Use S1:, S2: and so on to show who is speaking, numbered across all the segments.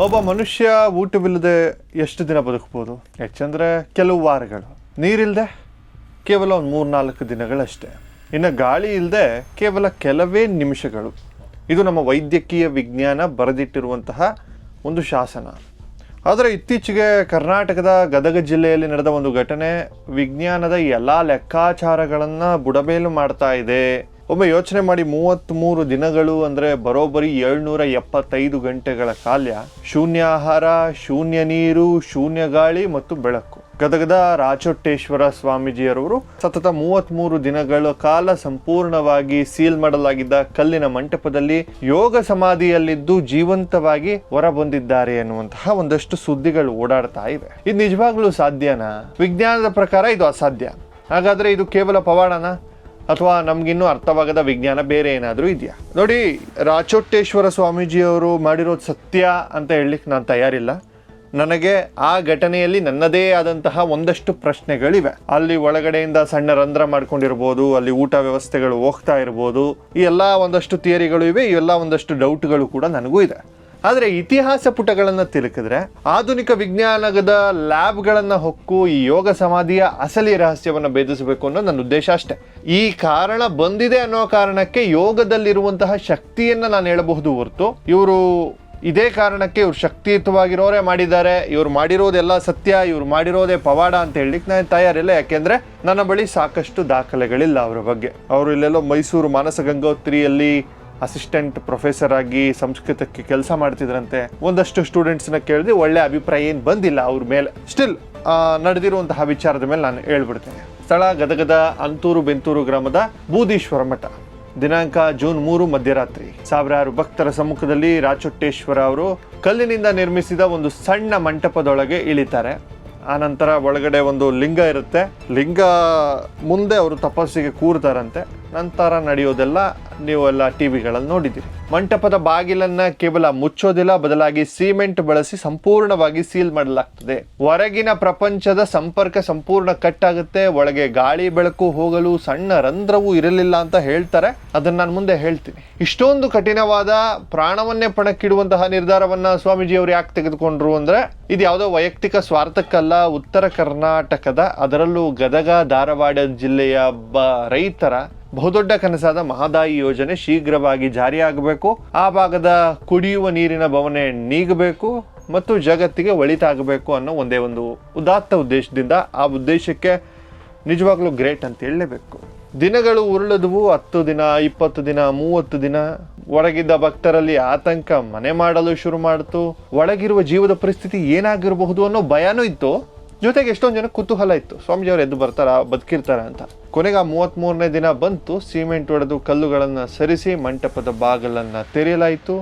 S1: ಒಬ್ಬ ಮನುಷ್ಯ ಊಟವಿಲ್ಲದೆ ಎಷ್ಟು ದಿನ ಬದುಕ್ಬೋದು? ಹೆಚ್ಚಂದರೆ ಕೆಲವು ವಾರಗಳು. ನೀರಿಲ್ಲದೆ ಕೇವಲ ಒಂದು 3-4 ದಿನಗಳಷ್ಟೇ. ಇನ್ನು ಗಾಳಿ ಇಲ್ಲದೆ ಕೇವಲ ಕೆಲವೇ ನಿಮಿಷಗಳು. ಇದು ನಮ್ಮ ವೈದ್ಯಕೀಯ ವಿಜ್ಞಾನ ಬರೆದಿಟ್ಟಿರುವಂತಹ ಒಂದು ಶಾಸನ. ಆದರೆ ಇತ್ತೀಚೆಗೆ ಕರ್ನಾಟಕದ ಗದಗ ಜಿಲ್ಲೆಯಲ್ಲಿ ನಡೆದ ಒಂದು ಘಟನೆ ವಿಜ್ಞಾನದ ಎಲ್ಲ ಲೆಕ್ಕಾಚಾರಗಳನ್ನು ಬುಡಮೇಲು ಮಾಡ್ತಾ ಇದೆ. ಒಮ್ಮೆ ಯೋಚನೆ ಮಾಡಿ, 33 ದಿನಗಳು ಅಂದರೆ ಬರೋಬ್ಬರಿ 775 ಗಂಟೆಗಳ ಕಾಲ ಶೂನ್ಯ ಆಹಾರ, ಶೂನ್ಯ ನೀರು, ಶೂನ್ಯ ಗಾಳಿ ಮತ್ತು ಬೆಳಕು. ಗದಗದ ರಾಚೋಟೇಶ್ವರ ಸ್ವಾಮೀಜಿಯರವರು ಸತತ 33 ದಿನಗಳ ಕಾಲ ಸಂಪೂರ್ಣವಾಗಿ ಸೀಲ್ ಮಾಡಲಾಗಿದ್ದ ಕಲ್ಲಿನ ಮಂಟಪದಲ್ಲಿ ಯೋಗ ಸಮಾಧಿಯಲ್ಲಿದ್ದು ಜೀವಂತವಾಗಿ ಹೊರಬಂದಿದ್ದಾರೆ ಎನ್ನುವಂತಹ ಒಂದಷ್ಟು ಸುದ್ದಿಗಳು ಓಡಾಡ್ತಾ ಇವೆ. ಇದು ನಿಜವಾಗ್ಲೂ ಸಾಧ್ಯನಾ? ವಿಜ್ಞಾನದ ಪ್ರಕಾರ ಇದು ಅಸಾಧ್ಯ. ಹಾಗಾದ್ರೆ ಇದು ಕೇವಲ ಪವಾಡನಾ ಅಥವಾ ನಮಗಿನ್ನೂ ಅರ್ಥವಾಗದ ವಿಜ್ಞಾನ ಬೇರೆ ಏನಾದರೂ ಇದೆಯಾ? ನೋಡಿ, ರಾಚೋಟೇಶ್ವರ ಸ್ವಾಮೀಜಿಯವರು ಮಾಡಿರೋದು ಸತ್ಯ ಅಂತ ಹೇಳಲಿಕ್ಕೆ ನಾನು ತಯಾರಿಲ್ಲ. ನನಗೆ ಆ ಘಟನೆಯಲ್ಲಿ ನನ್ನದೇ ಆದಂತಹ ಒಂದಷ್ಟು ಪ್ರಶ್ನೆಗಳಿವೆ. ಅಲ್ಲಿ ಒಳಗಡೆಯಿಂದ ಸಣ್ಣ ರಂಧ್ರ ಮಾಡ್ಕೊಂಡಿರ್ಬೋದು, ಅಲ್ಲಿ ಊಟ ವ್ಯವಸ್ಥೆಗಳು ಹೋಗ್ತಾ ಇರ್ಬೋದು, ಈ ಎಲ್ಲ ಒಂದಷ್ಟು ಥಿಯರಿಗಳು ಇವೆ, ಇವೆಲ್ಲ ಒಂದಷ್ಟು ಡೌಟ್ಗಳು ಕೂಡ ನನಗೂ ಇದೆ. ಆದರೆ ಇತಿಹಾಸ ಪುಟಗಳನ್ನು ತಿರುಕಿದ್ರೆ ಆಧುನಿಕ ವಿಜ್ಞಾನದ ಲ್ಯಾಬ್ಗಳನ್ನು ಹೊಕ್ಕು ಈ ಯೋಗ ಸಮಾಧಿಯ ಅಸಲಿ ರಹಸ್ಯವನ್ನು ಭೇದಿಸಬೇಕು ಅನ್ನೋ ನನ್ನ ಉದ್ದೇಶ ಅಷ್ಟೇ. ಈ ಕಾರಣ ಬಂದಿದೆ ಅನ್ನೋ ಕಾರಣಕ್ಕೆ ಯೋಗದಲ್ಲಿರುವಂತಹ ಶಕ್ತಿಯನ್ನು ನಾನು ಹೇಳಬಹುದು ಹೊರತು ಇವರು ಇದೇ ಕಾರಣಕ್ಕೆ ಇವ್ರು ಶಕ್ತಿಯುತವಾಗಿರೋರೇ ಮಾಡಿದ್ದಾರೆ, ಇವ್ರು ಮಾಡಿರೋದೆಲ್ಲ ಸತ್ಯ, ಇವ್ರು ಮಾಡಿರೋದೇ ಪವಾಡ ಅಂತ ಹೇಳಲಿಕ್ಕೆ ನಾನು ತಯಾರಿಲ್ಲ. ಯಾಕೆಂದರೆ ನನ್ನ ಬಳಿ ಸಾಕಷ್ಟು ದಾಖಲೆಗಳಿಲ್ಲ ಅವರ ಬಗ್ಗೆ. ಅವರು ಇಲ್ಲೆಲ್ಲೋ ಮೈಸೂರು ಮಾನಸ ಗಂಗೋತ್ರಿಯಲ್ಲಿ ಅಸಿಸ್ಟೆಂಟ್ ಪ್ರೊಫೆಸರ್ ಆಗಿ ಸಂಸ್ಕೃತಕ್ಕೆ ಕೆಲಸ ಮಾಡ್ತಿದ್ರಂತೆ. ಒಂದಷ್ಟು ಸ್ಟೂಡೆಂಟ್ಸ್ನ ಕೇಳಿದ್ರೆ ಒಳ್ಳೆ ಅಭಿಪ್ರಾಯ ಏನು ಬಂದಿಲ್ಲ ಅವ್ರ ಮೇಲೆ. ಸ್ಟಿಲ್ ನಡೆದಿರುವಂತಹ ವಿಚಾರದ ಮೇಲೆ ನಾನು ಹೇಳ್ಬಿಡ್ತೇನೆ. ಸ್ಥಳ ಗದಗದ ಅಂತೂರು ಬೆಂತೂರು ಗ್ರಾಮದ ಬೂದೀಶ್ವರ ಮಠ. ದಿನಾಂಕ ಜೂನ್ 3 ಮಧ್ಯರಾತ್ರಿ. ಸಾವಿರಾರು ಭಕ್ತರ ಸಮ್ಮುಖದಲ್ಲಿ ರಾಚೋಟೇಶ್ವರ ಅವರು ಕಲ್ಲಿನಿಂದ ನಿರ್ಮಿಸಿದ ಒಂದು ಸಣ್ಣ ಮಂಟಪದೊಳಗೆ ಇಳಿತಾರೆ. ಆನಂತರ ಒಳಗಡೆ ಒಂದು ಲಿಂಗ ಇರುತ್ತೆ. ಲಿಂಗ ಮುಂದೆ ಅವರು ತಪಸ್ಸಿಗೆ ಕೂರ್ತಾರಂತೆ. ನಂತರ ನಡೆಯೋದೆಲ್ಲ ನೀವೆಲ್ಲ ಟಿವಿಗಳಲ್ಲಿ ನೋಡಿದ್ದೀರಿ. ಮಂಟಪದ ಬಾಗಿಲನ್ನ ಕೇವಲ ಮುಚ್ಚೋದಿಲ್ಲ, ಬದಲಾಗಿ ಸಿಮೆಂಟ್ ಬಳಸಿ ಸಂಪೂರ್ಣವಾಗಿ ಸೀಲ್ ಮಾಡಲಾಗ್ತದೆ. ಹೊರಗಿನ ಪ್ರಪಂಚದ ಸಂಪರ್ಕ ಸಂಪೂರ್ಣ ಕಟ್ ಆಗುತ್ತೆ. ಒಳಗೆ ಗಾಳಿ ಬೆಳಕು ಹೋಗಲು ಸಣ್ಣ ರಂಧ್ರವೂ ಇರಲಿಲ್ಲ ಅಂತ ಹೇಳ್ತಾರೆ. ಅದನ್ನ ನಾನು ಮುಂದೆ ಹೇಳ್ತೀನಿ. ಇಷ್ಟೊಂದು ಕಠಿಣವಾದ ಪ್ರಾಣವನ್ನೇ ಪಣಕ್ಕಿಡುವಂತಹ ನಿರ್ಧಾರವನ್ನ ಸ್ವಾಮೀಜಿಯವರು ಯಾಕೆ ತೆಗೆದುಕೊಂಡ್ರು ಅಂದ್ರೆ, ಇದು ಯಾವುದೋ ವೈಯಕ್ತಿಕ ಸ್ವಾರ್ಥಕ್ಕಲ್ಲ. ಉತ್ತರ ಕರ್ನಾಟಕದ, ಅದರಲ್ಲೂ ಗದಗ ಧಾರವಾಡ ಜಿಲ್ಲೆಯ ರೈತರ ಬಹುದೊಡ್ಡ ಕನಸಾದ ಮಹದಾಯಿ ಯೋಜನೆ ಶೀಘ್ರವಾಗಿ ಜಾರಿಯಾಗಬೇಕು. ಆ ಭಾಗದ ಕುಡಿಯುವ ನೀರಿನ ಬವಣೆ ನೀಗಬೇಕು ಮತ್ತು ಜಗತ್ತಿಗೆ ಒಳಿತಾಗಬೇಕು ಅನ್ನೋ ಒಂದೇ ಒಂದು ಉದಾತ್ತ ಉದ್ದೇಶದಿಂದ ಆ ಉದ್ದೇಶಕ್ಕೆ ನಿಜವಾಗ್ಲೂ ಗ್ರೇಟ್ ಅಂತ ಹೇಳಲೇಬೇಕು. ದಿನಗಳು ಉರುಳಿದ್ವು. 10 ದಿನ, 20 ದಿನ, 30 ದಿನ. ಒಳಗಿದ್ದ ಭಕ್ತರಲ್ಲಿ ಆತಂಕ ಮನೆ ಮಾಡಲು ಶುರು ಮಾಡಿತು. ಒಳಗಿರುವ ಜೀವದ ಪರಿಸ್ಥಿತಿ ಏನಾಗಿರಬಹುದು ಅನ್ನೋ ಭಯನೂ ಇತ್ತು. ಜೊತೆಗೆ ಎಷ್ಟೊಂದು ಜನ ಕುತೂಹಲ ಇತ್ತು, ಸ್ವಾಮೀಜಿ ಅವ್ರು ಎದ್ದು ಬರ್ತಾರ, ಬದುಕಿರ್ತಾರ ಅಂತ. ಕೊನೆಗೆ 33ನೇ ದಿನ ಬಂತು. ಸಿಮೆಂಟ್ ಹೊಡೆದು ಕಲ್ಲುಗಳನ್ನು ಸರಿಸಿ ಮಂಟಪದ ಬಾಗಿಲನ್ನು ತೆರೆಯಲಾಯಿತು.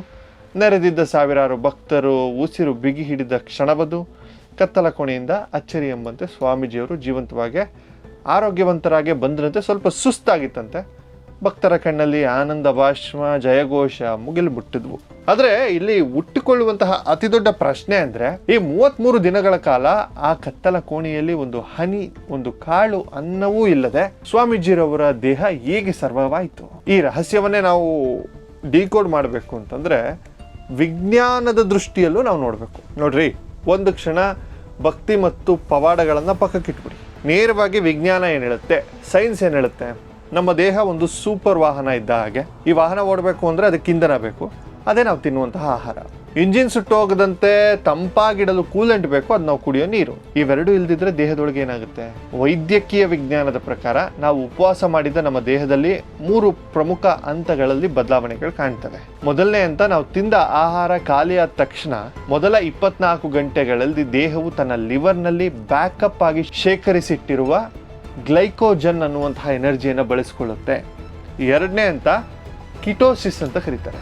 S1: ನೆರೆದಿದ್ದ ಸಾವಿರಾರು ಭಕ್ತರು ಉಸಿರು ಬಿಗಿ ಹಿಡಿದ ಕ್ಷಣವದು. ಕತ್ತಲ ಕೋಣೆಯಿಂದ ಅಚ್ಚರಿ ಎಂಬಂತೆ ಸ್ವಾಮೀಜಿಯವರು ಜೀವಂತವಾಗಿ ಆರೋಗ್ಯವಂತರಾಗಿ ಬಂದ್ರಂತೆ. ಸ್ವಲ್ಪ ಸುಸ್ತಾಗಿತ್ತಂತೆ. ಭಕ್ತರ ಕಣ್ಣಲ್ಲಿ ಆನಂದ ಭಾಷ್ಮ, ಜಯಘೋಷ ಮುಗಿಲು ಮುಟ್ಟಿದ್ವು. ಆದರೆ ಇಲ್ಲಿ ಹುಟ್ಟಿಕೊಳ್ಳುವಂತಹ ಅತಿ ದೊಡ್ಡ ಪ್ರಶ್ನೆ ಅಂದರೆ, ಈ 33 ದಿನಗಳ ಕಾಲ ಆ ಕತ್ತಲ ಕೋಣೆಯಲ್ಲಿ ಒಂದು ಹನಿ, ಒಂದು ಕಾಳು ಅನ್ನವೂ ಇಲ್ಲದೆ ಸ್ವಾಮೀಜಿರವರ ದೇಹ ಹೇಗೆ ಸರ್ವವಾಯಿತು? ಈ ರಹಸ್ಯವನ್ನೇ ನಾವು ಡಿಕೋಡ್ ಮಾಡಬೇಕು ಅಂತಂದರೆ ವಿಜ್ಞಾನದ ದೃಷ್ಟಿಯಲ್ಲೂ ನಾವು ನೋಡಬೇಕು. ನೋಡ್ರಿ, ಒಂದು ಕ್ಷಣ ಭಕ್ತಿ ಮತ್ತು ಪವಾಡಗಳನ್ನು ಪಕ್ಕಕ್ಕಿಟ್ಬಿಡಿ. ನೇರವಾಗಿ ವಿಜ್ಞಾನ ಏನು ಹೇಳುತ್ತೆ, ಸೈನ್ಸ್ ಏನು ಹೇಳುತ್ತೆ? ನಮ್ಮ ದೇಹ ಒಂದು ಸೂಪರ್ ವಾಹನ ಇದ್ದ ಹಾಗೆ. ಈ ವಾಹನ ಓಡಬೇಕು ಅಂದರೆ ಅದಕ್ಕೆ ಇಂಧನ ಬೇಕು, ಅದೇ ನಾವು ತಿನ್ನುವಂತಹ ಆಹಾರ. ಇಂಜಿನ್ ಸುಟ್ಟೋಗದಂತೆ ತಂಪಾಗಿಡಲು ಕೂಲೆಂಟ್ ಬೇಕು, ಅದು ನಾವು ಕುಡಿಯೋ ನೀರು. ಇವೆರಡು ಇಲ್ದಿದ್ರೆ ದೇಹದೊಳಗೆ ಏನಾಗುತ್ತೆ? ವೈದ್ಯಕೀಯ ವಿಜ್ಞಾನದ ಪ್ರಕಾರ ನಾವು ಉಪವಾಸ ಮಾಡಿದ ನಮ್ಮ ದೇಹದಲ್ಲಿ 3 ಪ್ರಮುಖ ಹಂತಗಳಲ್ಲಿ ಬದಲಾವಣೆಗಳು ಕಾಣ್ತವೆ. ಮೊದಲನೇ ಹಂತ, ನಾವು ತಿಂದ ಆಹಾರ ಖಾಲಿಯಾದ ತಕ್ಷಣ ಮೊದಲ 24 ಗಂಟೆಗಳಲ್ಲಿ ದೇಹವು ತನ್ನ ಲಿವರ್ನಲ್ಲಿ ಬ್ಯಾಕಪ್ ಆಗಿ ಶೇಖರಿಸಿಟ್ಟಿರುವ ಗ್ಲೈಕೋಜನ್ ಅನ್ನುವಂತಹ ಎನರ್ಜಿಯನ್ನು ಬಳಸಿಕೊಳ್ಳುತ್ತೆ. ಎರಡನೇ ಹಂತ ಕಿಟೋಸಿಸ್ ಅಂತ ಕರೀತಾರೆ.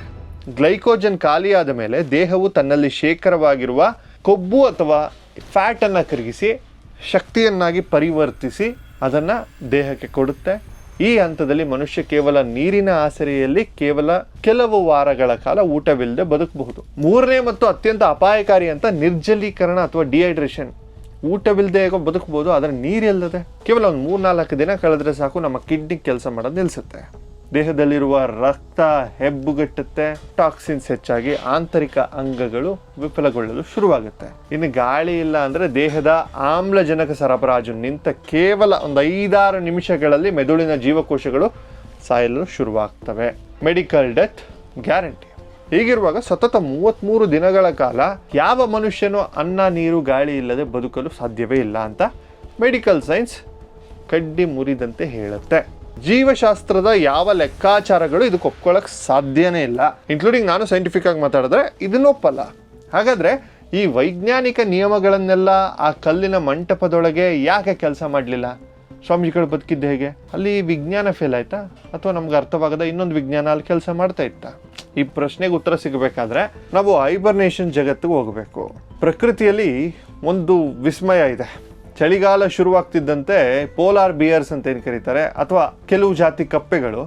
S1: ಗ್ಲೈಕೋಜನ್ ಖಾಲಿಯಾದ ಮೇಲೆ ದೇಹವು ತನ್ನಲ್ಲಿ ಶೇಖರವಾಗಿರುವ ಕೊಬ್ಬು ಅಥವಾ ಫ್ಯಾಟನ್ನು ಕರಗಿಸಿ ಶಕ್ತಿಯನ್ನಾಗಿ ಪರಿವರ್ತಿಸಿ ಅದನ್ನು ದೇಹಕ್ಕೆ ಕೊಡುತ್ತೆ. ಈ ಹಂತದಲ್ಲಿ ಮನುಷ್ಯ ಕೇವಲ ನೀರಿನ ಆಸರೆಯಲ್ಲಿ ಕೇವಲ ಕೆಲವು ವಾರಗಳ ಕಾಲ ಊಟವಿಲ್ಲದೆ ಬದುಕಬಹುದು. ಮೂರನೇ ಮತ್ತು ಅತ್ಯಂತ ಅಪಾಯಕಾರಿ ಅಂತ ನಿರ್ಜಲೀಕರಣ ಅಥವಾ ಡಿಹೈಡ್ರೇಷನ್. ಊಟವಿಲ್ಲದೆ ಹೇಗೋ ಬದುಕಬಹುದು, ಆದರೆ ನೀರಿಲ್ಲದೆ ಕೇವಲ ಒಂದು 3-4 ದಿನ ಕಳೆದ್ರೆ ಸಾಕು ನಮ್ಮ ಕಿಡ್ನಿ ಕೆಲಸ ಮಾಡೋದು ನಿಲ್ಲಿಸುತ್ತೆ. ದೇಹದಲ್ಲಿರುವ ರಕ್ತ ಹೆಬ್ಬುಗಟ್ಟುತ್ತೆ, ಟಾಕ್ಸಿನ್ಸ್ ಹೆಚ್ಚಾಗಿ ಆಂತರಿಕ ಅಂಗಗಳು ವಿಫಲಗೊಳ್ಳಲು ಶುರುವಾಗುತ್ತೆ. ಇನ್ನು ಗಾಳಿ ಇಲ್ಲ ಅಂದರೆ ದೇಹದ ಆಮ್ಲಜನಕ ಸರಬರಾಜು ನಿಂತ ಕೇವಲ ಒಂದು 5-6 ನಿಮಿಷಗಳಲ್ಲಿ ಮೆದುಳಿನ ಜೀವಕೋಶಗಳು ಸಾಯಲು ಶುರುವಾಗ್ತವೆ. Medical death guarantee. ಹೀಗಿರುವಾಗ ಸತತ 33 ದಿನಗಳ ಕಾಲ ಯಾವ ಮನುಷ್ಯನೂ ಅನ್ನ ನೀರು ಗಾಳಿ ಇಲ್ಲದೆ ಬದುಕಲು ಸಾಧ್ಯವೇ ಇಲ್ಲ ಅಂತ ಮೆಡಿಕಲ್ ಸೈನ್ಸ್ ಕಡ್ಡಿ ಮುರಿದಂತೆ ಹೇಳುತ್ತೆ. ಜೀವಶಾಸ್ತ್ರದ ಯಾವ ಲೆಕ್ಕಾಚಾರಗಳು ಇದಕ್ಕೆ ಒಪ್ಕೊಳ್ಳೋಕೆ ಸಾಧ್ಯನೇ ಇಲ್ಲ, ಇನ್ಕ್ಲೂಡಿಂಗ್ ನಾನು ಸೈಂಟಿಫಿಕ್ ಆಗಿ ಮಾತಾಡಿದ್ರೆ ಇದನ್ನ ಒಪ್ಪಲ್ಲ. ಹಾಗಾದರೆ ಈ ವೈಜ್ಞಾನಿಕ ನಿಯಮಗಳನ್ನೆಲ್ಲ ಆ ಕಲ್ಲಿನ ಮಂಟಪದೊಳಗೆ ಯಾಕೆ ಕೆಲಸ ಮಾಡಲಿಲ್ಲ? ಸ್ವಾಮೀಜಿಗಳು ಬದುಕಿದ್ದು ಹೇಗೆ? ಅಲ್ಲಿ ವಿಜ್ಞಾನ ಫೇಲ್ ಆಯ್ತಾ, ಅಥವಾ ನಮ್ಗೆ ಅರ್ಥವಾಗದ ಇನ್ನೊಂದು ವಿಜ್ಞಾನ ಅಲ್ಲಿ ಕೆಲಸ ಮಾಡ್ತಾ ಇತ್ತಾ? ಈ ಪ್ರಶ್ನೆಗೆ ಉತ್ತರ ಸಿಗಬೇಕಾದ್ರೆ ನಾವು ಹೈಬರ್ನೇಷನ್ ಜಗತ್ತಿಗೆ ಹೋಗಬೇಕು. ಪ್ರಕೃತಿಯಲ್ಲಿ ಒಂದು ವಿಸ್ಮಯ ಇದೆ. ಚಳಿಗಾಲ ಶುರುವಾಗ್ತಿದ್ದಂತೆ ಪೋಲಾರ್ ಬಿಯರ್ಸ್ ಅಂತ ಏನು ಕರೀತಾರೆ, ಅಥವಾ ಕೆಲವು ಜಾತಿ ಕಪ್ಪೆಗಳು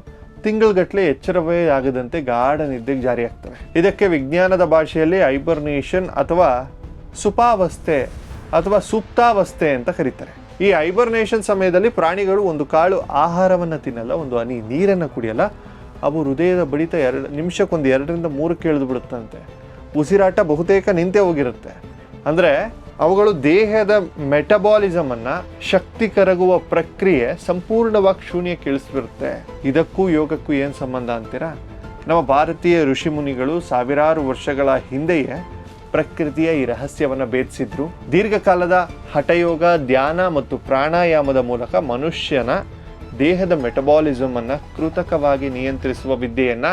S1: ತಿಂಗಳಗಟ್ಟಲೆ ಎಚ್ಚರವೇ ಆಗದಂತೆ ಗಾಢ ನಿದ್ದೆಗೆ ಜಾರಿಯಾಗ್ತವೆ. ಇದಕ್ಕೆ ವಿಜ್ಞಾನದ ಭಾಷೆಯಲ್ಲಿ ಹೈಬರ್ನೇಷನ್ ಅಥವಾ ಸುಪಾವಸ್ಥೆ ಅಥವಾ ಸುಪ್ತಾವಸ್ಥೆ ಅಂತ ಕರೀತಾರೆ. ಈ ಹೈಬರ್ನೇಷನ್ ಸಮಯದಲ್ಲಿ ಪ್ರಾಣಿಗಳು ಒಂದು ಕಾಳು ಆಹಾರವನ್ನು ತಿನ್ನಲ್ಲ, ಒಂದು ಹನಿ ನೀರನ್ನು ಕುಡಿಯಲ್ಲ. ಅವು ಹೃದಯದ ಬಡಿತ 2 ನಿಮಿಷಕ್ಕೊಂದು 2ರಿಂದ 3 ಇಳಿದು ಬಿಡುತ್ತಂತೆ. ಉಸಿರಾಟ ಬಹುತೇಕ ನಿಂತೇ ಹೋಗಿರುತ್ತೆ. ಅಂದರೆ ಅವುಗಳು ದೇಹದ ಮೆಟಬಾಲಿಸಮನ್ನು, ಶಕ್ತಿ ಕರಗುವ ಪ್ರಕ್ರಿಯೆ ಸಂಪೂರ್ಣವಾಗಿ ಶೂನ್ಯಕ್ಕೆ ಇಳಿಸ್ಬಿರುತ್ತೆ. ಇದಕ್ಕೂ ಯೋಗಕ್ಕೂ ಏನು ಸಂಬಂಧ ಅಂತೀರಾ? ನಮ್ಮ ಭಾರತೀಯ ಋಷಿಮುನಿಗಳು ಸಾವಿರಾರು ವರ್ಷಗಳ ಹಿಂದೆಯೇ ಪ್ರಕೃತಿಯ ಈ ರಹಸ್ಯವನ್ನು ಭೇದಿಸಿದ್ರು. ದೀರ್ಘಕಾಲದ ಹಠಯೋಗ, ಧ್ಯಾನ ಮತ್ತು ಪ್ರಾಣಾಯಾಮದ ಮೂಲಕ ಮನುಷ್ಯನ ದೇಹದ ಮೆಟಬಾಲಿಸಮನ್ನು ಕೃತಕವಾಗಿ ನಿಯಂತ್ರಿಸುವ ವಿದ್ಯೆಯನ್ನು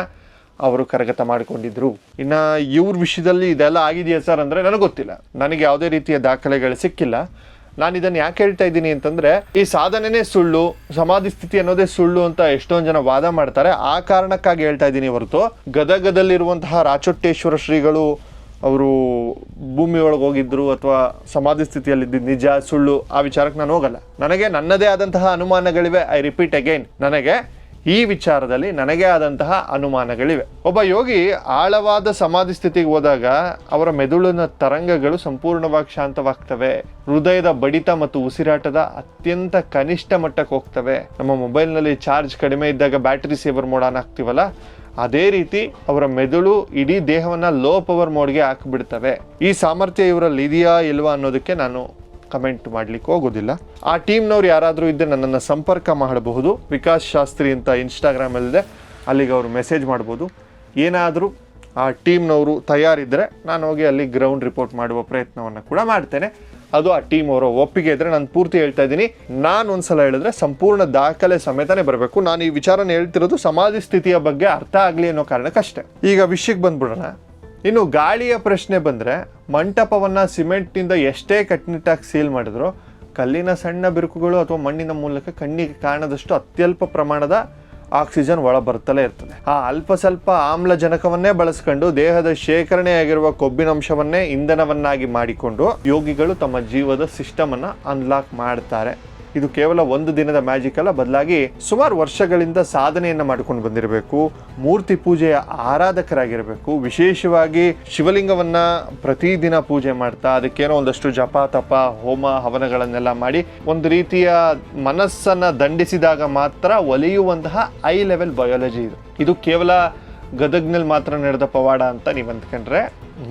S1: ಅವರು ಕರಗತ ಮಾಡಿಕೊಂಡಿದ್ರು. ಇನ್ನು ಇವ್ರ ವಿಷಯದಲ್ಲಿ ಇದೆಲ್ಲ ಆಗಿದೆಯಾ ಸರ್ ಅಂದರೆ ನನಗೆ ಗೊತ್ತಿಲ್ಲ. ನನಗೆ ಯಾವುದೇ ರೀತಿಯ ದಾಖಲೆಗಳು ಸಿಕ್ಕಿಲ್ಲ. ನಾನು ಇದನ್ನು ಯಾಕೆ ಹೇಳ್ತಾ ಇದ್ದೀನಿ ಅಂತಂದರೆ, ಈ ಸಾಧನೆನೇ ಸುಳ್ಳು, ಸಮಾಧಿ ಸ್ಥಿತಿ ಅನ್ನೋದೇ ಸುಳ್ಳು ಅಂತ ಎಷ್ಟೊಂದು ಜನ ವಾದ ಮಾಡ್ತಾರೆ. ಆ ಕಾರಣಕ್ಕಾಗಿ ಹೇಳ್ತಾ ಇದ್ದೀನಿ ಹೊರತು ಗದಗದಲ್ಲಿರುವಂತಹ ರಾಚೋಟೇಶ್ವರ ಶ್ರೀಗಳು ಅವರು ಭೂಮಿ ಒಳಗೆ ಹೋಗಿದ್ರು ಅಥವಾ ಸಮಾಧಿ ಸ್ಥಿತಿಯಲ್ಲಿದ್ದು ನಿಜ ಸುಳ್ಳು ಆ ವಿಚಾರಕ್ಕೆ ನಾನು ಹೋಗಲ್ಲ. ನನಗೆ ನನ್ನದೇ ಆದಂತಹ ಅನುಮಾನಗಳಿವೆ. ಐ ರಿಪೀಟ್ ಅಗೈನ್, ನನಗೆ ಈ ವಿಚಾರದಲ್ಲಿ ನನಗೆ ಆದಂತಹ ಅನುಮಾನಗಳಿವೆ. ಒಬ್ಬ ಯೋಗಿ ಆಳವಾದ ಸಮಾಧಿ ಸ್ಥಿತಿಗೆ ಹೋದಾಗ ಅವರ ಮೆದುಳಿನ ತರಂಗಗಳು ಸಂಪೂರ್ಣವಾಗಿ ಶಾಂತವಾಗ್ತವೆ. ಹೃದಯದ ಬಡಿತ ಮತ್ತು ಉಸಿರಾಟದ ಅತ್ಯಂತ ಕನಿಷ್ಠ ಮಟ್ಟಕ್ಕೆ ಹೋಗ್ತವೆ. ನಮ್ಮ ಮೊಬೈಲ್ನಲ್ಲಿ ಚಾರ್ಜ್ ಕಡಿಮೆ ಇದ್ದಾಗ ಬ್ಯಾಟರಿ ಸೇವರ್ ಮೋಡ್ ಆನ್ ಆಗ್ತೀವಲ್ಲ, ಅದೇ ರೀತಿ ಅವರ ಮೆದುಳು ಇಡೀ ದೇಹವನ್ನು ಲೋ ಪವರ್ ಮೋಡ್ಗೆ ಹಾಕಿಬಿಡ್ತವೆ. ಈ ಸಾಮರ್ಥ್ಯ ಇವರಲ್ಲಿ ಇದೆಯಾ ಇಲ್ವಾ ಅನ್ನೋದಕ್ಕೆ ನಾನು ಕಮೆಂಟ್ ಮಾಡಲಿಕ್ಕೆ ಹೋಗೋದಿಲ್ಲ. ಆ ಟೀಮ್ನವ್ರು ಯಾರಾದರೂ ಇದ್ದರೆ ನನ್ನನ್ನು ಸಂಪರ್ಕ ಮಾಡಬಹುದು. ವಿಕಾಸ್ ಶಾಸ್ತ್ರಿ ಅಂತ ಇನ್ಸ್ಟಾಗ್ರಾಮಲ್ಲಿದೆ, ಅಲ್ಲಿಗೆ ಅವರು ಮೆಸೇಜ್ ಮಾಡ್ಬೋದು. ಏನಾದರೂ ಆ ಟೀಮ್ನವರು ತಯಾರಿದ್ದರೆ ನಾನು ಹೋಗಿ ಅಲ್ಲಿ ಗ್ರೌಂಡ್ ರಿಪೋರ್ಟ್ ಮಾಡುವ ಪ್ರಯತ್ನವನ್ನು ಕೂಡ ಮಾಡ್ತೇನೆ. ಅದು ಆ ಟೀಮ್ ಅವರ ಒಪ್ಪಿಗೆ ಇದ್ದರೆ. ನಾನು ಪೂರ್ತಿ ಹೇಳ್ತಾ ಇದ್ದೀನಿ, ನಾನು ಒಂದ್ಸಲ ಹೇಳಿದ್ರೆ ಸಂಪೂರ್ಣ ದಾಖಲೆ ಸಮೇತನೇ ಬರಬೇಕು. ನಾನು ಈ ವಿಚಾರನ ಹೇಳ್ತಿರೋದು ಸಮಾಧಿ ಸ್ಥಿತಿಯ ಬಗ್ಗೆ ಅರ್ಥ ಆಗಲಿ ಅನ್ನೋ ಕಾರಣಕ್ಕಷ್ಟೇ. ಈಗ ವಿಷಯಕ್ಕೆ ಬಂದ್ಬಿಡೋಣ. ಇನ್ನು ಗಾಳಿಯ ಪ್ರಶ್ನೆ ಬಂದರೆ, ಮಂಟಪವನ್ನು ಸಿಮೆಂಟ್ನಿಂದ ಎಷ್ಟೇ ಕಟ್ಟುನಿಟ್ಟಾಗಿ ಸೀಲ್ ಮಾಡಿದ್ರು ಕಲ್ಲಿನ ಸಣ್ಣ ಬಿರುಕುಗಳು ಅಥವಾ ಮಣ್ಣಿನ ಮೂಲಕ ಕಣ್ಣಿಗೆ ಕಾಣದಷ್ಟು ಅತ್ಯಲ್ಪ ಪ್ರಮಾಣದ ಆಕ್ಸಿಜನ್ ಒಳ ಬರುತ್ತಲೇ ಇರ್ತದೆ. ಆ ಅಲ್ಪ ಸ್ವಲ್ಪ ಆಮ್ಲಜನಕವನ್ನೇ ಬಳಸ್ಕೊಂಡು ದೇಹದ ಶೇಖರಣೆಯಾಗಿರುವ ಕೊಬ್ಬಿನಂಶವನ್ನೇ ಇಂಧನವನ್ನಾಗಿ ಮಾಡಿಕೊಂಡು ಯೋಗಿಗಳು ತಮ್ಮ ಜೀವದ ಸಿಸ್ಟಮ್ ಅನ್ನ ಅನ್ಲಾಕ್ ಮಾಡ್ತಾರೆ. ಇದು ಕೇವಲ ಒಂದು ದಿನದ ಮ್ಯಾಜಿಕ್ ಅಲ್ಲ, ಬದಲಾಗಿ ಸುಮಾರು ವರ್ಷಗಳಿಂದ ಸಾಧನೆಯನ್ನು ಮಾಡ್ಕೊಂಡು ಬಂದಿರಬೇಕು. ಮೂರ್ತಿ ಪೂಜೆಯ ಆರಾಧಕರಾಗಿರಬೇಕು. ವಿಶೇಷವಾಗಿ ಶಿವಲಿಂಗವನ್ನ ಪ್ರತಿದಿನ ಪೂಜೆ ಮಾಡ್ತಾ ಅದಕ್ಕೇನೋ ಒಂದಷ್ಟು ಜಪ ತಪ ಹೋಮ ಹವನಗಳನ್ನೆಲ್ಲ ಮಾಡಿ ಒಂದು ರೀತಿಯ ಮನಸ್ಸನ್ನ ದಂಡಿಸಿದಾಗ ಮಾತ್ರ ಒಲಿಯುವಂತಹ ಹೈ ಲೆವೆಲ್ ಬಯಾಲಜಿ ಇದು ಕೇವಲ ಗದಗ್ನಲ್ಲಿ ಮಾತ್ರ ನಡೆದ ಪವಾಡ ಅಂತ ನೀವು ಅಂದ್ಕೊಂಡ್ರೆ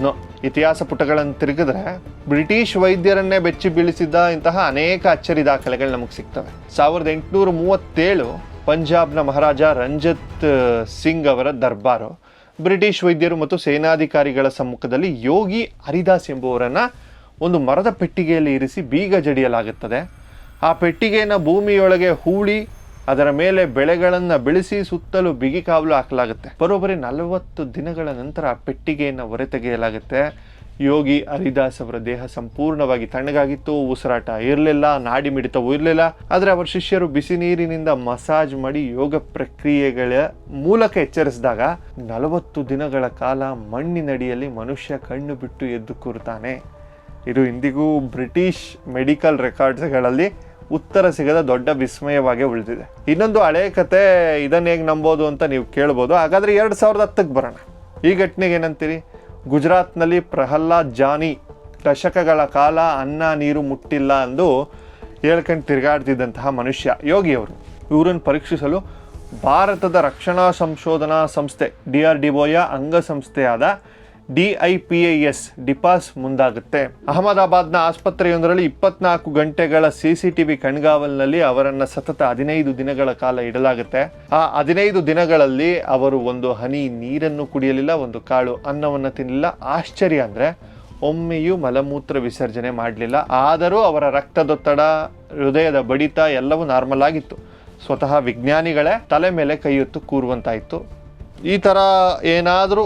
S1: ನೋ. ಇತಿಹಾಸ ಪುಟಗಳನ್ನು ತಿರುಗಿದ್ರೆ ಬ್ರಿಟಿಷ್ ವೈದ್ಯರನ್ನೇ ಬೆಚ್ಚಿ ಬೀಳಿಸಿದ್ದ ಇಂತಹ ಅನೇಕ ಅಚ್ಚರಿ ದಾಖಲೆಗಳು ನಮಗೆ ಸಿಗ್ತವೆ. 1837 ಪಂಜಾಬ್ನ ಮಹಾರಾಜ ರಂಜಿತ್ ಸಿಂಗ್ ಅವರ ದರ್ಬಾರು ಬ್ರಿಟಿಷ್ ವೈದ್ಯರು ಮತ್ತು ಸೇನಾಧಿಕಾರಿಗಳ ಸಮ್ಮುಖದಲ್ಲಿ ಯೋಗಿ ಹರಿದಾಸ್ ಎಂಬುವರನ್ನ ಒಂದು ಮರದ ಪೆಟ್ಟಿಗೆಯಲ್ಲಿ ಇರಿಸಿ ಬೀಗ ಜಡಿಯಲಾಗುತ್ತದೆ. ಆ ಪೆಟ್ಟಿಗೆಯನ್ನು ಭೂಮಿಯೊಳಗೆ ಹೂಳಿ ಅದರ ಮೇಲೆ ಬೆಳೆಗಳನ್ನು ಬೆಳೆಸಿ ಸುತ್ತಲೂ ಬಿಗಿ ಕಾವಲು ಹಾಕಲಾಗುತ್ತೆ. ಬರೋಬ್ಬರಿ 40 ದಿನಗಳ ನಂತರ ಆ ಪೆಟ್ಟಿಗೆಯನ್ನು ಹೊರತೆಗೆಯಲಾಗುತ್ತೆ. ಯೋಗಿ ಹರಿದಾಸ್ ಅವರ ದೇಹ ಸಂಪೂರ್ಣವಾಗಿ ತಣ್ಣಗಾಗಿತ್ತು, ಉಸಿರಾಟ ಇರಲಿಲ್ಲ, ನಾಡಿ ಮಿಡಿತವೂ ಇರಲಿಲ್ಲ. ಆದರೆ ಅವರ ಶಿಷ್ಯರು ಬಿಸಿ ನೀರಿನಿಂದ ಮಸಾಜ್ ಮಾಡಿ ಯೋಗ ಪ್ರಕ್ರಿಯೆಗಳ ಮೂಲಕ ಎಚ್ಚರಿಸಿದಾಗ 40 ದಿನಗಳ ಕಾಲ ಮಣ್ಣಿನಡಿಯಲ್ಲಿ ಮನುಷ್ಯ ಕಣ್ಣು ಬಿಟ್ಟು ಎದ್ದು ಕೂರುತ್ತಾನೆ. ಇದು ಇಂದಿಗೂ ಬ್ರಿಟಿಷ್ ಮೆಡಿಕಲ್ ರೆಕಾರ್ಡ್ಸ್ಗಳಲ್ಲಿ ಉತ್ತರ ಸಿಗದ ದೊಡ್ಡ ವಿಸ್ಮಯವಾಗಿ ಉಳಿದಿದೆ. ಇನ್ನೊಂದು ಹಳೆ ಕತೆ, ಇದನ್ನು ಹೇಗೆ ನಂಬೋದು ಅಂತ ನೀವು ಕೇಳ್ಬೋದು. ಹಾಗಾದರೆ 2010ಕ್ಕೆ ಬರೋಣ. ಈ ಘಟನೆಗೆ ಏನಂತೀರಿ? ಗುಜರಾತ್ನಲ್ಲಿ ಪ್ರಹ್ಲಾದ್ ಜಾನಿ ದಶಕಗಳ ಕಾಲ ಅನ್ನ ನೀರು ಮುಟ್ಟಿಲ್ಲ ಎಂದು ಹೇಳ್ಕೊಂಡು ತಿರುಗಾಡ್ತಿದ್ದಂತಹ ಮನುಷ್ಯ ಯೋಗಿಯವರು. ಇವರನ್ನು ಪರೀಕ್ಷಿಸಲು ಭಾರತದ ರಕ್ಷಣಾ ಸಂಶೋಧನಾ ಸಂಸ್ಥೆ DRDOಯ ಅಂಗಸಂಸ್ಥೆಯಾದ DIPAS ಡಿಪಾಸ್ ಮುಂದಾಗುತ್ತೆ. ಅಹಮದಾಬಾದ್ನ ಆಸ್ಪತ್ರೆಯೊಂದರಲ್ಲಿ 24 ಗಂಟೆಗಳ CCTV ಕಣ್ಗಾವಲಿನಲ್ಲಿ ಅವರನ್ನು ಸತತ 15 ದಿನಗಳ ಕಾಲ ಇಡಲಾಗುತ್ತೆ. ಆ 15 ದಿನಗಳಲ್ಲಿ ಅವರು ಒಂದು ಹನಿ ನೀರನ್ನು ಕುಡಿಯಲಿಲ್ಲ, ಒಂದು ಕಾಳು ಅನ್ನವನ್ನು ತಿನ್ನಲಿಲ್ಲ. ಆಶ್ಚರ್ಯ ಅಂದರೆ ಒಮ್ಮೆಯೂ ಮಲಮೂತ್ರ ವಿಸರ್ಜನೆ ಮಾಡಲಿಲ್ಲ. ಆದರೂ ಅವರ ರಕ್ತದೊತ್ತಡ, ಹೃದಯದ ಬಡಿತ ಎಲ್ಲವೂ ನಾರ್ಮಲ್ ಆಗಿತ್ತು. ಸ್ವತಃ ವಿಜ್ಞಾನಿಗಳೇ ತಲೆ ಮೇಲೆ ಕೈ ಹೊತ್ತು ಕೂರುವಂತಾಯಿತು. ಈ ಥರ ಏನಾದರೂ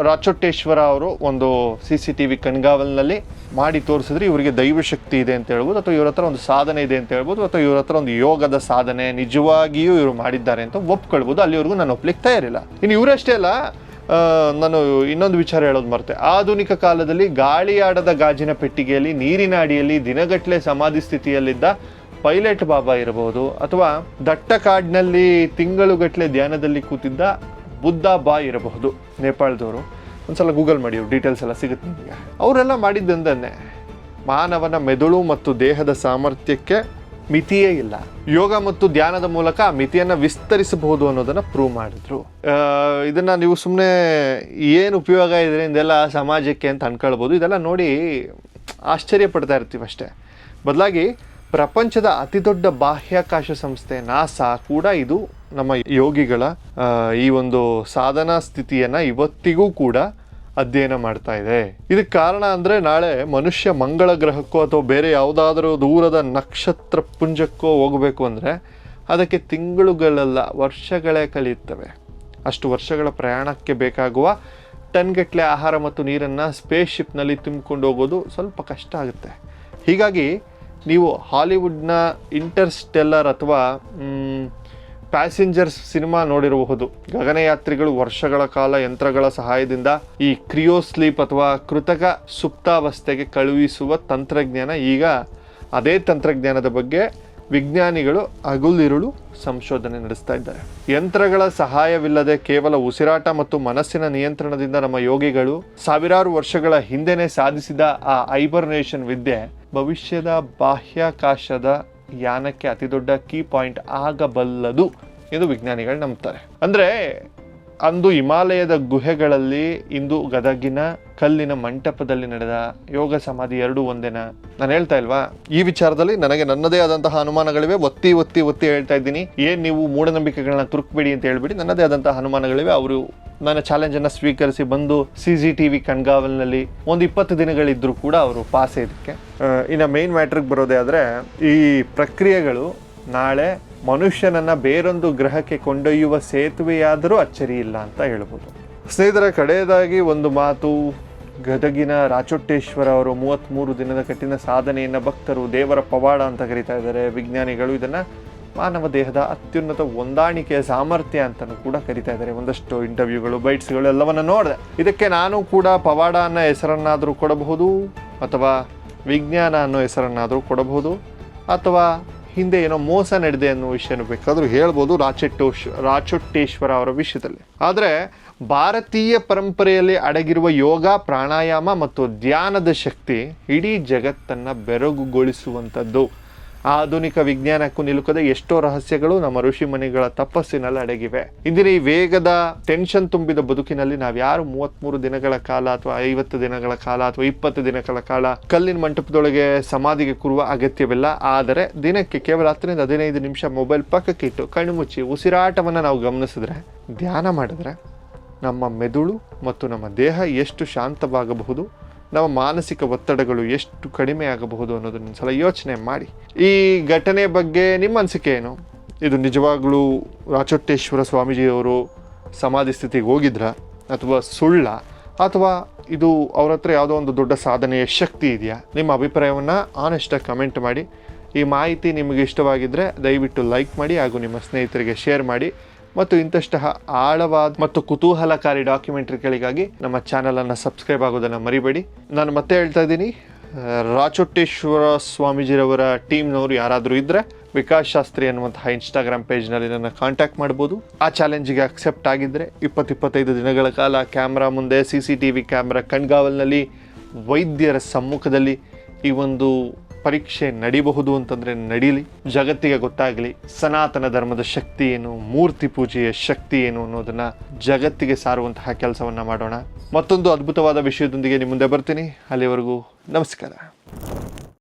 S1: ರಾಚೋಟೇಶ್ವರ ಅವರು ಒಂದು CCTV ಕಣ್ಗಾವಲಿನಲ್ಲಿ ಮಾಡಿ ತೋರಿಸಿದ್ರೆ ಇವರಿಗೆ ದೈವಶಕ್ತಿ ಇದೆ ಅಂತ ಹೇಳ್ಬೋದು, ಅಥವಾ ಇವ್ರ ಹತ್ರ ಒಂದು ಸಾಧನೆ ಇದೆ ಅಂತ ಹೇಳ್ಬೋದು, ಅಥವಾ ಇವ್ರ ಹತ್ರ ಒಂದು ಯೋಗದ ಸಾಧನೆ ನಿಜವಾಗಿಯೂ ಇವರು ಮಾಡಿದ್ದಾರೆ ಅಂತ ಒಪ್ಕೊಳ್ಬೋದು. ಅಲ್ಲಿವರೆಗೂ ನಾನು ಒಪ್ಲಿಕ್ಕೆ ತಯಾರಿಲ್ಲ. ಇನ್ನು ಇವರಷ್ಟೇ ಅಲ್ಲ, ನಾನು ಇನ್ನೊಂದು ವಿಚಾರ ಹೇಳೋದು ಮರ್ತೆ. ಆಧುನಿಕ ಕಾಲದಲ್ಲಿ ಗಾಳಿಯಾಡದ ಗಾಜಿನ ಪೆಟ್ಟಿಗೆಯಲ್ಲಿ ನೀರಿನ ಅಡಿಯಲ್ಲಿ ದಿನಗಟ್ಟಲೆ ಸಮಾಧಿ ಸ್ಥಿತಿಯಲ್ಲಿದ್ದ ಪೈಲಟ್ ಬಾಬಾ ಇರಬಹುದು, ಅಥವಾ ದಟ್ಟ ಕಾಡಿನಲ್ಲಿ ತಿಂಗಳುಗಟ್ಟಲೆ ಧ್ಯಾನದಲ್ಲಿ ಕೂತಿದ್ದ ಬುದ್ಧ ಬಾ ಇರಬಹುದು, ನೇಪಾಳದವರು. ಒಂದ್ಸಲ ಗೂಗಲ್ ಮಾಡಿ, ಡೀಟೇಲ್ಸ್ ಎಲ್ಲ ಸಿಗುತ್ತೆ ನಿಮಗೆ. ಅವರೆಲ್ಲ ಮಾಡಿದ್ದಂದನ್ನೇ ಮಾನವನ ಮೆದುಳು ಮತ್ತು ದೇಹದ ಸಾಮರ್ಥ್ಯಕ್ಕೆ ಮಿತಿಯೇ ಇಲ್ಲ. ಯೋಗ ಮತ್ತು ಧ್ಯಾನದ ಮೂಲಕ ಆ ಮಿತಿಯನ್ನು ವಿಸ್ತರಿಸಬಹುದು ಅನ್ನೋದನ್ನು ಪ್ರೂವ್ ಮಾಡಿದ್ರು. ಇದನ್ನು ನೀವು ಸುಮ್ಮನೆ ಏನು ಉಪಯೋಗ ಇದೆ ಇದೆಲ್ಲ ಸಮಾಜಕ್ಕೆ ಅಂತ ಅನ್ಕೊಳ್ಬೋದು. ಇದೆಲ್ಲ ನೋಡಿ ಆಶ್ಚರ್ಯ ಪಡ್ತಾ ಇರ್ತೀವಿ ಅಷ್ಟೇ. ಬದಲಾಗಿ ಪ್ರಪಂಚದ ಅತಿ ದೊಡ್ಡ ಬಾಹ್ಯಾಕಾಶ ಸಂಸ್ಥೆ NASA ಕೂಡ ಇದು ನಮ್ಮ ಯೋಗಿಗಳ ಈ ಒಂದು ಸಾಧನಾ ಸ್ಥಿತಿಯನ್ನು ಇವತ್ತಿಗೂ ಕೂಡ ಅಧ್ಯಯನ ಮಾಡ್ತಾ ಇದೆ. ಇದಕ್ಕೆ ಕಾರಣ ಅಂದರೆ ನಾಳೆ ಮನುಷ್ಯ ಮಂಗಳ ಗ್ರಹಕ್ಕೋ ಅಥವಾ ಬೇರೆ ಯಾವುದಾದ್ರೂ ದೂರದ ನಕ್ಷತ್ರ ಪುಂಜಕ್ಕೋ ಹೋಗಬೇಕು ಅಂದರೆ ಅದಕ್ಕೆ ತಿಂಗಳುಗಳಲ್ಲ, ವರ್ಷಗಳೇ ಕಳೆಯುತ್ತವೆ. ಅಷ್ಟು ವರ್ಷಗಳ ಪ್ರಯಾಣಕ್ಕೆ ಬೇಕಾಗುವ ಟನ್ಗಟ್ಟಲೆ ಆಹಾರ ಮತ್ತು ನೀರನ್ನು ಸ್ಪೇಸ್ ಶಿಪ್ನಲ್ಲಿ ತುಂಬಿಕೊಂಡು ಹೋಗೋದು ಸ್ವಲ್ಪ ಕಷ್ಟ ಆಗುತ್ತೆ. ಹೀಗಾಗಿ ನೀವು ಹಾಲಿವುಡ್ನ ಇಂಟರ್ಸ್ಟೆಲ್ಲರ್ ಅಥವಾ ಪ್ಯಾಸೆಂಜರ್ಸ್ ಸಿನಿಮಾ ನೋಡಿರಬಹುದು. ಗಗನಯಾತ್ರಿಗಳು ವರ್ಷಗಳ ಕಾಲ ಯಂತ್ರಗಳ ಸಹಾಯದಿಂದ ಈ ಕ್ರಿಯೋಸ್ಲೀಪ್ ಅಥವಾ ಕೃತಕ ಸುಪ್ತಾವಸ್ಥೆಗೆ ಕಳುಹಿಸುವ ತಂತ್ರಜ್ಞಾನ, ಈಗ ಅದೇ ತಂತ್ರಜ್ಞಾನದ ಬಗ್ಗೆ ವಿಜ್ಞಾನಿಗಳು ಹಗಲಿರುಳು ಸಂಶೋಧನೆ ನಡೆಸ್ತಾ ಇದ್ದಾರೆ. ಯಂತ್ರಗಳ ಸಹಾಯವಿಲ್ಲದೆ ಕೇವಲ ಉಸಿರಾಟ ಮತ್ತು ಮನಸ್ಸಿನ ನಿಯಂತ್ರಣದಿಂದ ನಮ್ಮ ಯೋಗಿಗಳು ಸಾವಿರಾರು ವರ್ಷಗಳ ಹಿಂದೆನೇ ಸಾಧಿಸಿದ ಆ ಹೈಬರ್ನೇಷನ್ ವಿದ್ಯೆ ಭವಿಷ್ಯದ ಬಾಹ್ಯಾಕಾಶದ ಯಾನಕ್ಕೆ ಅತಿ ದೊಡ್ಡ ಕೀ ಪಾಯಿಂಟ್ ಆಗಬಲ್ಲದು ಎಂದು ವಿಜ್ಞಾನಿಗಳು ನಂಬ್ತಾರೆ. ಅಂದರೆ ಅಂದು ಹಿಮಾಲಯದ ಗುಹೆಗಳಲ್ಲಿ, ಇಂದು ಗದಗಿನ ಕಲ್ಲಿನ ಮಂಟಪದಲ್ಲಿ ನಡೆದ ಯೋಗ ಸಮಾಧಿ ಎರಡೂ ಒಂದೇನಾ? ನಾನು ಹೇಳ್ತಾ ಇಲ್ವಾ, ಈ ವಿಚಾರದಲ್ಲಿ ನನಗೆ ನನ್ನದೇ ಆದಂತಹ ಅನುಮಾನಗಳಿವೆ. ಒತ್ತಿ ಒತ್ತಿ ಒತ್ತಿ ಹೇಳ್ತಾ ಇದ್ದೀನಿ. ಏನು ನೀವು ಮೂಢನಂಬಿಕೆಗಳನ್ನ ತುರುಕ್ಬೇಡಿ ಅಂತ ಹೇಳ್ಬಿಡಿ. ನನ್ನದೇ ಆದಂತಹ ಅನುಮಾನಗಳಿವೆ. ಅವರು ನನ್ನ ಚಾಲೆಂಜನ್ನು ಸ್ವೀಕರಿಸಿ ಬಂದು CCTV ಕಣ್ಗಾವಲಿನಲ್ಲಿ ಒಂದು 20 ದಿನಗಳಿದ್ದರೂ ಕೂಡ ಅವರು ಪಾಸೇ ಇದಕ್ಕೆ. ಇನ್ನು ಮೇನ್ ಮ್ಯಾಟ್ರಿಗೆ ಬರೋದೇ ಆದರೆ, ಈ ಪ್ರಕ್ರಿಯೆಗಳು ನಾಳೆ ಮನುಷ್ಯನನ್ನು ಬೇರೊಂದು ಗ್ರಹಕ್ಕೆ ಕೊಂಡೊಯ್ಯುವ ಸೇತುವೆಯಾದರೂ ಅಚ್ಚರಿ ಇಲ್ಲ ಅಂತ ಹೇಳ್ಬೋದು. ಸ್ನೇಹಿತರ, ಕಡೆಯದಾಗಿ ಒಂದು ಮಾತು. ಗದಗಿನ ರಾಚೋಟೇಶ್ವರ ಅವರು 33 ದಿನದ ಕಠಿಣ ಸಾಧನೆಯನ್ನು ಭಕ್ತರು ದೇವರ ಪವಾಡ ಅಂತ ಕರೀತಾ ಇದ್ದಾರೆ. ವಿಜ್ಞಾನಿಗಳು ಇದನ್ನು ಮಾನವ ದೇಹದ ಅತ್ಯುನ್ನತ ಹೊಂದಾಣಿಕೆಯ ಸಾಮರ್ಥ್ಯ ಅಂತಲೂ ಕೂಡ ಕರೀತಾ ಇದ್ದಾರೆ. ಒಂದಷ್ಟು ಇಂಟರ್ವ್ಯೂಗಳು, ಬೈಟ್ಸ್ಗಳು ಎಲ್ಲವನ್ನು ನೋಡಿದೆ. ಇದಕ್ಕೆ ನಾನು ಕೂಡ ಪವಾಡ ಅನ್ನೋ ಹೆಸರನ್ನಾದರೂ ಕೊಡಬಹುದು, ಅಥವಾ ವಿಜ್ಞಾನ ಅನ್ನೋ ಹೆಸರನ್ನಾದರೂ ಕೊಡಬಹುದು, ಅಥವಾ ಹಿಂದೆ ಏನೋ ಮೋಸ ನಡೆದೆ ಅನ್ನೋ ವಿಷಯನೂ ಬೇಕಾದರೂ ಹೇಳ್ಬೋದು ರಾಚೋಟೇಶ್ವರ ಅವರ ವಿಷಯದಲ್ಲಿ. ಆದರೆ ಭಾರತೀಯ ಪರಂಪರೆಯಲ್ಲಿ ಅಡಗಿರುವ ಯೋಗ, ಪ್ರಾಣಾಯಾಮ ಮತ್ತು ಧ್ಯಾನದ ಶಕ್ತಿ ಇಡೀ ಜಗತ್ತನ್ನು ಬೆರಗುಗೊಳಿಸುವಂಥದ್ದು. ಆಧುನಿಕ ವಿಜ್ಞಾನಕ್ಕೂ ನಿಲುಕದ ಎಷ್ಟೋ ರಹಸ್ಯಗಳು ನಮ್ಮ ಋಷಿಮುನಿಗಳ ತಪಸ್ಸಿನಲ್ಲಿ ಅಡಗಿವೆ. ಇಂದಿನ ಈ ವೇಗದ ಟೆನ್ಷನ್ ತುಂಬಿದ ಬದುಕಿನಲ್ಲಿ ನಾವ್ಯಾರು 33 ದಿನಗಳ ಕಾಲ ಅಥವಾ 50 ದಿನಗಳ ಕಾಲ ಅಥವಾ 20 ದಿನಗಳ ಕಾಲ ಕಲ್ಲಿನ ಮಂಟಪದೊಳಗೆ ಸಮಾಧಿಗೆ ಕೂರುವ ಅಗತ್ಯವಿಲ್ಲ. ಆದರೆ ದಿನಕ್ಕೆ ಕೇವಲ 10 ರಿಂದ 15 ನಿಮಿಷ ಮೊಬೈಲ್ ಪಕ್ಕಕ್ಕೆ ಇಟ್ಟು ಕಣ್ಣು ಮುಚ್ಚಿ ಉಸಿರಾಟವನ್ನು ನಾವು ಗಮನಿಸಿದ್ರೆ, ಧ್ಯಾನ ಮಾಡಿದ್ರೆ ನಮ್ಮ ಮೆದುಳು ಮತ್ತು ನಮ್ಮ ದೇಹ ಎಷ್ಟು ಶಾಂತವಾಗಬಹುದು, ನಮ್ಮ ಮಾನಸಿಕ ಒತ್ತಡಗಳು ಎಷ್ಟು ಕಡಿಮೆ ಆಗಬಹುದು ಅನ್ನೋದನ್ನ ಸಲ ಯೋಚನೆ ಮಾಡಿ. ಈ ಘಟನೆ ಬಗ್ಗೆ ನಿಮ್ಮ ಅನಿಸಿಕೆ ಏನು? ಇದು ನಿಜವಾಗ್ಲೂ ರಾಚೋಟೇಶ್ವರ ಸ್ವಾಮೀಜಿಯವರು ಸಮಾಧಿ ಸ್ಥಿತಿಗೆ ಹೋಗಿದ್ರಾ, ಅಥವಾ ಸುಳ್ಳ, ಅಥವಾ ಇದು ಅವ್ರ ಹತ್ರ ಯಾವುದೋ ಒಂದು ದೊಡ್ಡ ಸಾಧನೆಯ ಶಕ್ತಿ ಇದೆಯಾ? ನಿಮ್ಮ ಅಭಿಪ್ರಾಯವನ್ನು ಆನೆಸ್ಟಾಗಿ ಕಮೆಂಟ್ ಮಾಡಿ. ಈ ಮಾಹಿತಿ ನಿಮಗೆ ಇಷ್ಟವಾಗಿದ್ದರೆ ದಯವಿಟ್ಟು ಲೈಕ್ ಮಾಡಿ ಹಾಗೂ ನಿಮ್ಮ ಸ್ನೇಹಿತರಿಗೆ ಶೇರ್ ಮಾಡಿ. ಮತ್ತು ಇಂಥಷ್ಟು ಆಳವಾದ ಮತ್ತು ಕುತೂಹಲಕಾರಿ ಡಾಕ್ಯುಮೆಂಟ್ರಿಗಳಿಗಾಗಿ ನಮ್ಮ ಚಾನಲನ್ನು ಸಬ್ಸ್ಕ್ರೈಬ್ ಆಗೋದನ್ನು ಮರಿಬೇಡಿ. ನಾನು ಮತ್ತೆ ಹೇಳ್ತಾ ಇದ್ದೀನಿ, ರಾಚೋಟೇಶ್ವರ ಸ್ವಾಮೀಜಿರವರ ಟೀಮ್ನವರು ಯಾರಾದರೂ ಇದ್ದರೆ ವಿಕಾಸ್ ಶಾಸ್ತ್ರಿ ಅನ್ನುವಂತಹ ಇನ್ಸ್ಟಾಗ್ರಾಮ್ ಪೇಜ್ನಲ್ಲಿ ನನ್ನ ಕಾಂಟ್ಯಾಕ್ಟ್ ಮಾಡ್ಬೋದು. ಆ ಚಾಲೆಂಜಿಗೆ ಅಕ್ಸೆಪ್ಟ್ ಆಗಿದ್ದರೆ 20-25 ದಿನಗಳ ಕಾಲ ಕ್ಯಾಮ್ರಾ ಮುಂದೆ, CCTV ಕ್ಯಾಮ್ರಾ ಕಣ್ಗಾವಲಿನಲ್ಲಿ, ವೈದ್ಯರ ಸಮ್ಮುಖದಲ್ಲಿ ಈ ಒಂದು ಪರೀಕ್ಷೆ ನಡಿಬಹುದು ಅಂತಂದರೆ ನಡೀಲಿ, ಜಗತ್ತಿಗೆ ಗೊತ್ತಾಗಲಿ ಸನಾತನ ಧರ್ಮದ ಶಕ್ತಿ ಏನು, ಮೂರ್ತಿ ಪೂಜೆಯ ಶಕ್ತಿ ಏನು ಅನ್ನೋದನ್ನು ಜಗತ್ತಿಗೆ ಸಾರುವಂತಹ ಕೆಲಸವನ್ನು ಮಾಡೋಣ. ಮತ್ತೊಂದು ಅದ್ಭುತವಾದ ವಿಷಯದೊಂದಿಗೆ ನಿಮ್ಮ ಮುಂದೆ ಬರ್ತೀನಿ. ಅಲ್ಲಿವರೆಗೂ ನಮಸ್ಕಾರ.